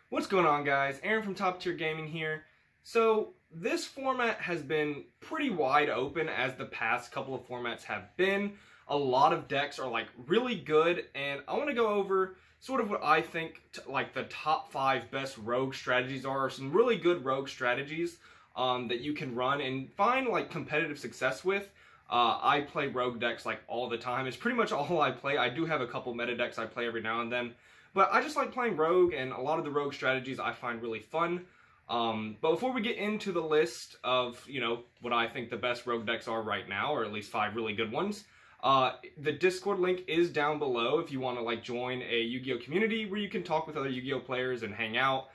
What's going on, guys? Aaron from Top Tier Gaming here. So this format has been pretty wide open, as the past couple of formats have been. A lot of decks are like really good, and I want to go over sort of what I think like the top 5 best rogue strategies are. Some really good rogue strategies that you can run and find like competitive success with. I play rogue decks like all the time. It's pretty much all I play. I do have a couple meta decks I play every now and then. But I just like playing rogue, and a lot of the rogue strategies I find really fun. But before we get into the list of, what I think the best rogue decks are right now, or at least 5 really good ones, the Discord link is down below if you want to like join a Yu-Gi-Oh community where you can talk with other Yu-Gi-Oh players and hang out.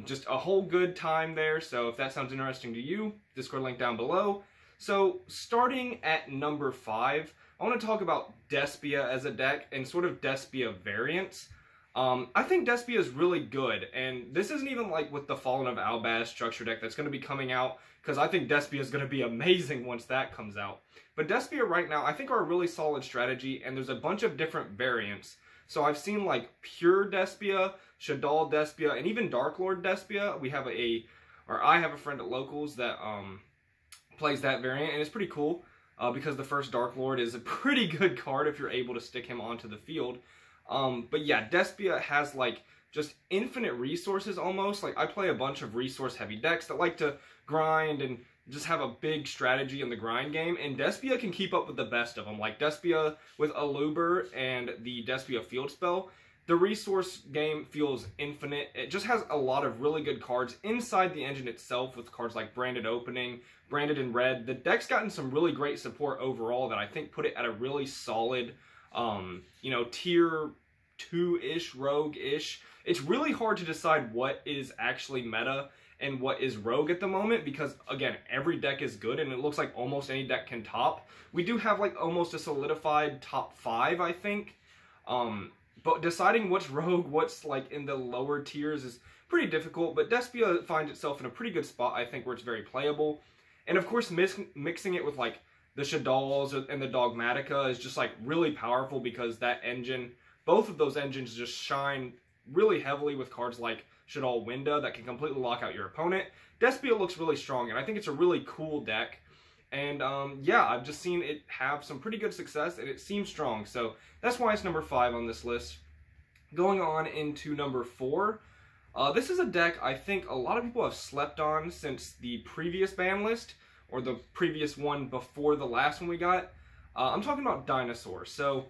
Just a whole good time there, so if that sounds interesting to you, Discord link down below. So starting at number 5, I want to talk about Despia as a deck and sort of Despia variants. I think Despia is really good, and this isn't even like with the Fallen of Albaz structure deck that's going to be coming out, because I think Despia is going to be amazing once that comes out. But Despia right now, I think, are a really solid strategy, and there's a bunch of different variants. So I've seen like Pure Despia, Shaddoll Despia, and even Dark Lord Despia. I have a friend at Locals that plays that variant, and it's pretty cool, because the first Dark Lord is a pretty good card if you're able to stick him onto the field. But yeah, Despia has like just infinite resources almost. Like I play a bunch of resource heavy decks that like to grind and just have a big strategy in the grind game, and Despia can keep up with the best of them. Like Despia with Aluber and the Despia field spell, the resource game feels infinite. It just has a lot of really good cards inside the engine itself, with cards like Branded Opening, Branded in Red. The deck's gotten some really great support overall that I think put it at a really solid tier 2-ish, rogue-ish. It's really hard to decide what is actually meta and what is rogue at the moment, because again, every deck is good and it looks like almost any deck can top. We do have like almost a solidified top 5, I think. But deciding what's rogue, what's like in the lower tiers is pretty difficult, but Despia finds itself in a pretty good spot, I think, where it's very playable. And of course, mixing it with like the Shaddolls and the Dogmatica is just like really powerful, because that engine, both of those engines just shine really heavily with cards like Shaddoll Winda that can completely lock out your opponent. Despia looks really strong, and I think it's a really cool deck. And yeah, I've just seen it have some pretty good success, and it seems strong. So that's why it's number 5 on this list. Going on into number 4, this is a deck I think a lot of people have slept on since the previous ban list, or the previous one before the last one we got. I'm talking about Dinosaur. So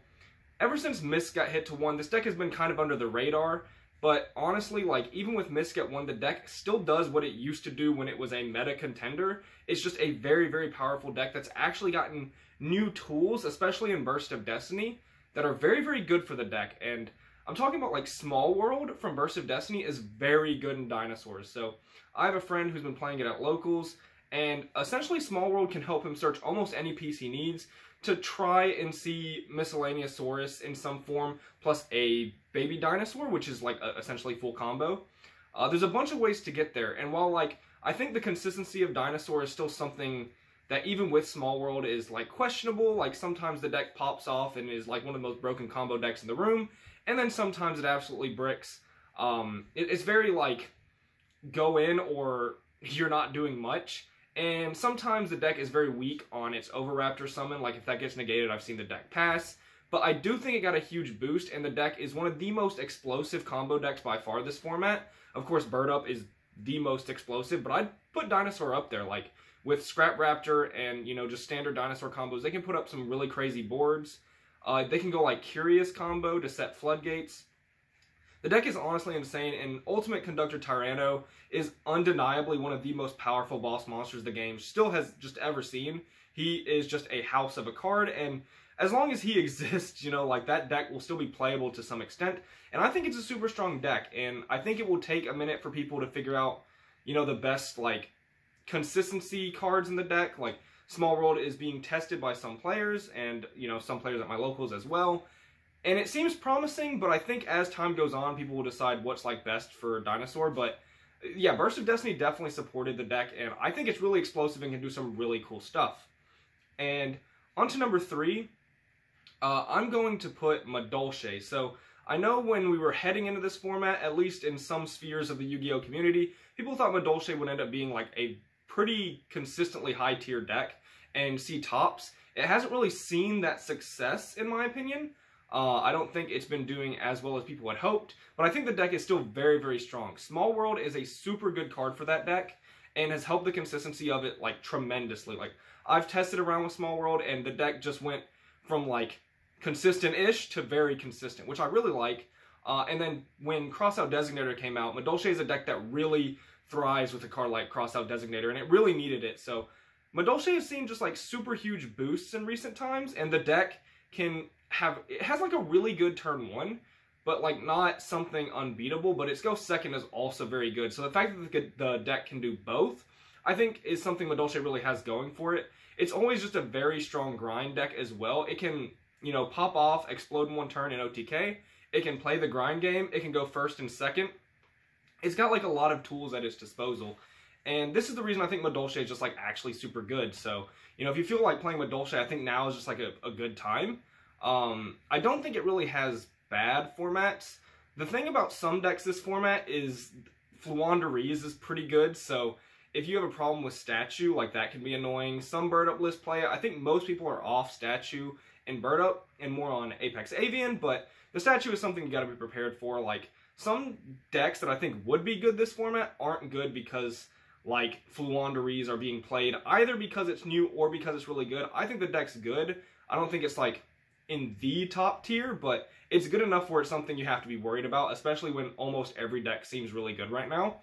ever since Mist got hit to 1, this deck has been kind of under the radar. But honestly, like even with Mist at 1, the deck still does what it used to do when it was a meta contender. It's just a very, very powerful deck that's actually gotten new tools, especially in Burst of Destiny, that are very, very good for the deck. And I'm talking about like Small World from Burst of Destiny is very good in Dinosaurs. So I have a friend who's been playing it at Locals, and essentially Small World can help him search almost any piece he needs to try and see Miscellaneousaurus in some form, plus a baby dinosaur, which is like essentially full combo. There's a bunch of ways to get there, and while like I think the consistency of Dinosaur is still something that even with Small World is like questionable. Like sometimes the deck pops off and is like one of the most broken combo decks in the room, and then sometimes it absolutely bricks. It's very like go in or you're not doing much. And sometimes the deck is very weak on its Overraptor summon. Like if that gets negated, I've seen the deck pass. But I do think it got a huge boost, and the deck is one of the most explosive combo decks by far this format. Of course, Bird Up is the most explosive, but I'd put Dinosaur up there. Like with Scrap Raptor and, just standard Dinosaur combos, they can put up some really crazy boards. They can go like Curious combo to set floodgates. The deck is honestly insane, and Ultimate Conductor Tyranno is undeniably one of the most powerful boss monsters the game still has just ever seen. He is just a house of a card, and as long as he exists, like that deck will still be playable to some extent. And I think it's a super strong deck, and I think it will take a minute for people to figure out, the best like consistency cards in the deck. Like Small World is being tested by some players, and some players at my Locals as well. And it seems promising, but I think as time goes on, people will decide what's like best for Dinosaur. But yeah, Burst of Destiny definitely supported the deck, and I think it's really explosive and can do some really cool stuff. And on to number 3, I'm going to put Madolche. So I know when we were heading into this format, at least in some spheres of the Yu-Gi-Oh community, people thought Madolche would end up being like a pretty consistently high tier deck and see tops. It hasn't really seen that success, in my opinion. I don't think it's been doing as well as people had hoped, but I think the deck is still very, very strong. Small World is a super good card for that deck and has helped the consistency of it like tremendously. Like, I've tested around with Small World and the deck just went from like consistent-ish to very consistent, which I really like. And then when Crossout Designator came out, Madolche is a deck that really thrives with a card like Crossout Designator, and it really needed it. So Madolche has seen just like super huge boosts in recent times, and the deck has like a really good turn 1, but like not something unbeatable, but its go second is also very good. So the fact that the deck can do both, I think, is something Madolche really has going for it. It's always just a very strong grind deck as well. It can, you know, pop off, explode in one turn in OTK. It can play the grind game. It can go first and second. It's got like a lot of tools at its disposal. And this is the reason I think Madolche is just like actually super good. So, you know, if you feel like playing Madolche, I think now is just like a good time. I don't think it really has bad formats. The thing about some decks this format is Fluandereeze is pretty good, so if you have a problem with Statue, like that can be annoying. Some Bird Up list play it. I think most people are off Statue and Bird Up and more on Apex Avian, but the Statue is something you gotta be prepared for. Like, some decks that I think would be good this format aren't good because like Fluandereeze are being played, either because it's new or because it's really good. I think the deck's good. I don't think it's like in the top tier, but it's good enough where it's something you have to be worried about, especially when almost every deck seems really good right now.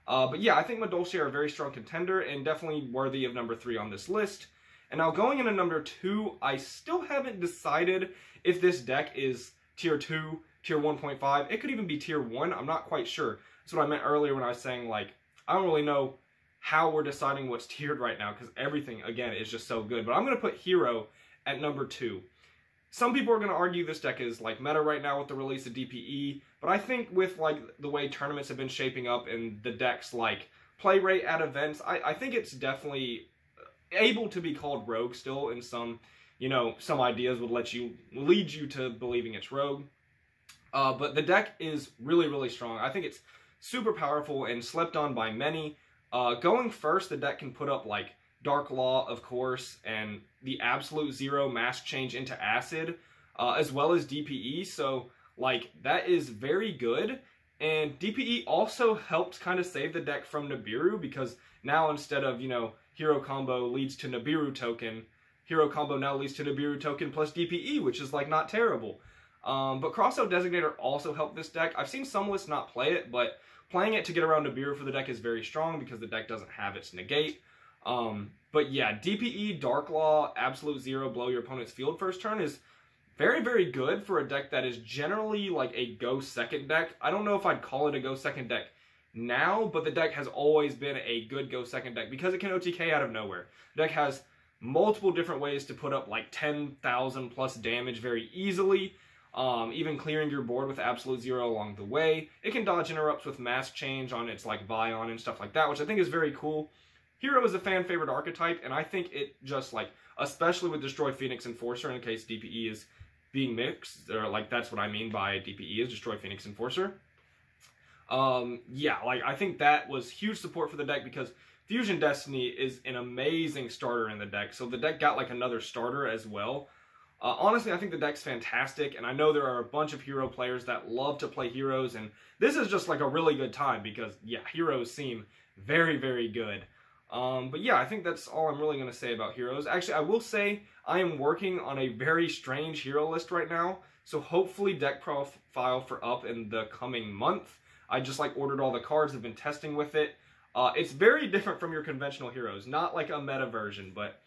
But yeah, I think Madolche are a very strong contender and definitely worthy of number 3 on this list. And now going into number 2, I still haven't decided if this deck is tier 2, tier 1.5. It could even be tier 1. I'm not quite sure. That's what I meant earlier when I was saying, like, I don't really know how we're deciding what's tiered right now because everything, again, is just so good. But I'm going to put Hero at number 2. Some people are going to argue this deck is like meta right now with the release of DPE, but I think with like the way tournaments have been shaping up and the deck's like play rate at events, I think it's definitely able to be called Rogue still in some, you know, some ideas would lead you to believing it's Rogue. But the deck is really, really strong. I think it's super powerful and slept on by many. Going first, the deck can put up like Dark Law, of course, and the Absolute Zero Mask Change into Acid, as well as DPE, so, like, that is very good, and DPE also helped kind of save the deck from Nibiru, because now instead of, you know, Hero Combo leads to Nibiru token, Hero Combo now leads to Nibiru token plus DPE, which is, like, not terrible. But Crossout Designator also helped this deck. I've seen some lists not play it, but playing it to get around Nibiru for the deck is very strong, because the deck doesn't have its negate. But yeah, DPE, Dark Law, Absolute Zero, blow your opponent's field first turn is very, very good for a deck that is generally like a go second deck. I don't know if I'd call it a go second deck now, but the deck has always been a good go second deck because it can OTK out of nowhere. The deck has multiple different ways to put up like 10,000 plus damage very easily, even clearing your board with Absolute Zero along the way. It can dodge interrupts with Mask Change on its like Vion and stuff like that, which I think is very cool. Hero is a fan favorite archetype, and I think it just like, especially with Destroy Phoenix Enforcer, in case DPE is being mixed, or like that's what I mean by DPE is Destroy Phoenix Enforcer. Yeah, like I think that was huge support for the deck because Fusion Destiny is an amazing starter in the deck, so the deck got like another starter as well. Honestly, I think the deck's fantastic, and I know there are a bunch of hero players that love to play heroes, and this is just like a really good time because, yeah, heroes seem very, very good. But yeah, I think that's all I'm really going to say about heroes. Actually, I will say I am working on a very strange hero list right now, so hopefully deck profile for up in the coming month. I just like ordered all the cards, have been testing with it. It's very different from your conventional heroes, not like a meta version, but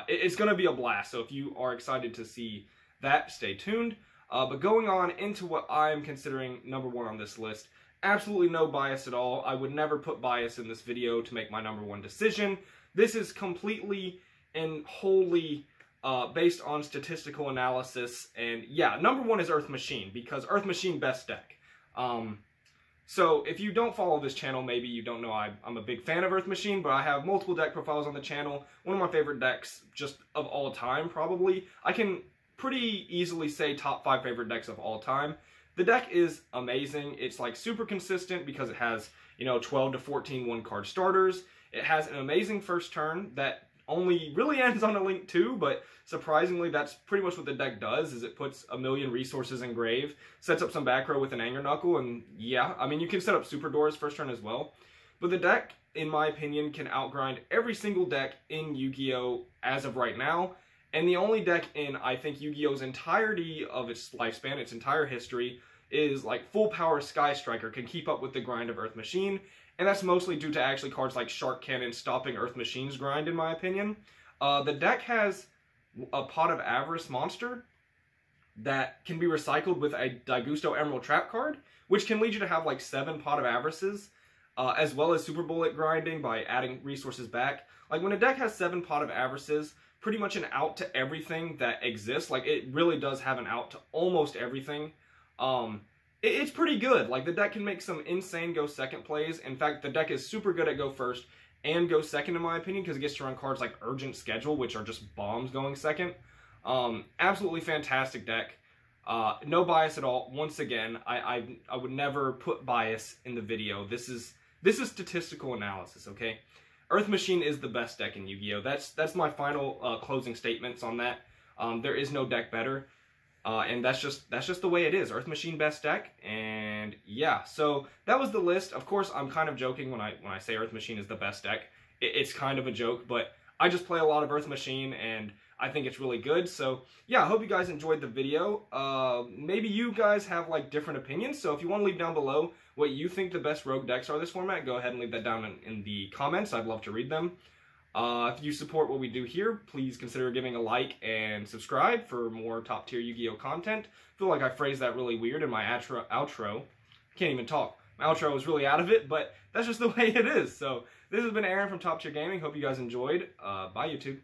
it's going to be a blast. So if you are excited to see that, stay tuned. But going on into what I'm considering number 1 on this list, absolutely no bias at all. I would never put bias in this video to make my number 1 decision. This is completely and wholly based on statistical analysis. And yeah, number 1 is Earth Machine, because Earth Machine best deck. So if you don't follow this channel, maybe you don't know I'm a big fan of Earth Machine, but I have multiple deck profiles on the channel. One of my favorite decks just of all time, probably. I can pretty easily say top 5 favorite decks of all time. the deck is amazing. It's like super consistent because it has, 12 to 14 one-card starters. It has an amazing first turn that only really ends on a Link 2, but surprisingly, that's pretty much what the deck does, is it puts a million resources in grave, sets up some back row with an Anger Knuckle, and yeah, I mean, you can set up Super Doors first turn as well. But the deck, in my opinion, can outgrind every single deck in Yu-Gi-Oh! As of right now, and the only deck in, I think, Yu-Gi-Oh's entirety of its lifespan, its entire history, is like full power Sky Striker can keep up with the grind of Earth Machine, and that's mostly due to actually cards like Shark Cannon stopping Earth Machine's grind, in my opinion. The deck has a Pot of Avarice monster that can be recycled with a Daigusto Emerald Trap card, which can lead you to have like 7 Pot of Avarices, as well as Super Bullet grinding by adding resources back. Like when a deck has 7 Pot of Avarices, pretty much an out to everything that exists. Like it really does have an out to almost everything. It's pretty good. Like the deck can make some insane go second plays. In fact, the deck is super good at go first and go second in my opinion, because it gets to run cards like Urgent Schedule, which are just bombs going second. Absolutely fantastic deck. No bias at all. Once again, I would never put bias in the video. This is statistical analysis, okay? Earth Machine is the best deck in Yu-Gi-Oh! That's my final closing statements on that. There is no deck better. And that's just the way it is. Earth Machine best deck, and yeah. So that was the list. Of course, I'm kind of joking when I say Earth Machine is the best deck. It's kind of a joke, but I just play a lot of Earth Machine, and I think it's really good. So yeah, I hope you guys enjoyed the video. Maybe you guys have like different opinions. So if you want to leave down below what you think the best rogue decks are this format, go ahead and leave that down in the comments. I'd love to read them. If you support what we do here, please consider giving a like and subscribe for more top-tier Yu-Gi-Oh! Content. I feel like I phrased that really weird in my outro. I can't even talk. My outro was really out of it, but that's just the way it is. So, this has been Aaron from Top Tier Gaming. Hope you guys enjoyed. Bye, YouTube.